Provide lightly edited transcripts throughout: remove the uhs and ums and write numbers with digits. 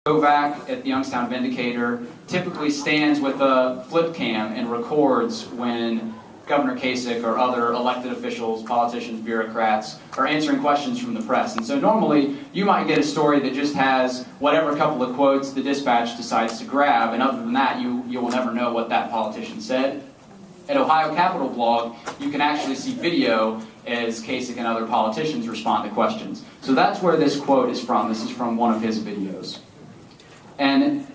Kovac at the Youngstown Vindicator typically stands with a flip cam and records when Governor Kasich or other elected officials, politicians, bureaucrats are answering questions from the press. And so normally you might get a story that just has whatever couple of quotes the dispatch decides to grab, and other than that you will never know what that politician said. At Ohio Capitol Blog, you can actually see video as Kasich and other politicians respond to questions. So that's where this quote is from. This is from one of his videos. And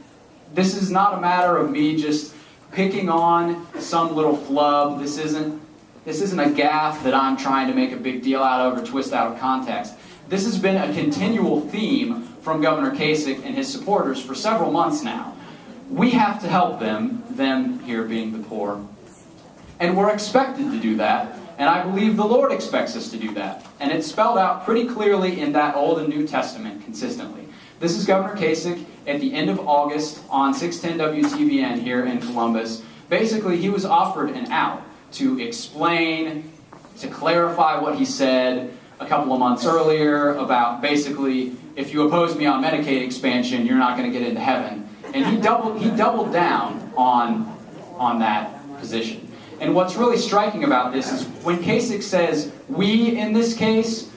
this is not a matter of me just picking on some little flub. This isn't a gaffe that I'm trying to make a big deal out of or twist out of context. This has been a continual theme from Governor Kasich and his supporters for several months now. We have to help them here being the poor. And we're expected to do that, and I believe the Lord expects us to do that. And it's spelled out pretty clearly in that Old and New Testament consistently. This is Governor Kasich at the end of August on 610 WTVN here in Columbus. Basically, he was offered an out to explain, to clarify what he said a couple of months earlier about basically, if you oppose me on Medicaid expansion, you're not going to get into heaven. And he doubled down on that position. And what's really striking about this is when Kasich says, we in this case,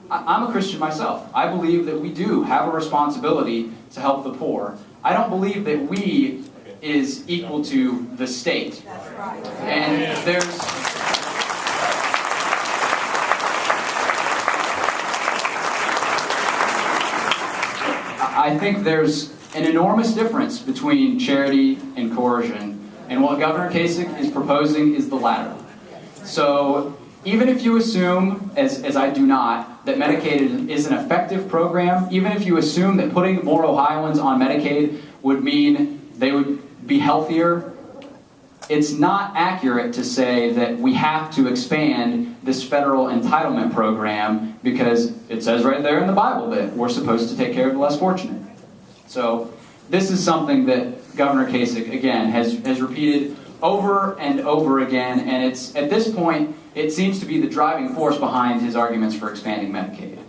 I'm a Christian myself. I believe that we do have a responsibility to help the poor. I don't believe that we is equal to the state. That's right. And I think there's an enormous difference between charity and coercion. And what Governor Kasich is proposing is the latter. So even if you assume, as I do not, that Medicaid is an effective program, even if you assume that putting more Ohioans on Medicaid would mean they would be healthier, it's not accurate to say that we have to expand this federal entitlement program because it says right there in the Bible that we're supposed to take care of the less fortunate. So this is something that Governor Kasich, again, has repeated over and over again, and it's at this point, it seems to be the driving force behind his arguments for expanding Medicaid.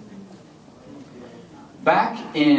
Back in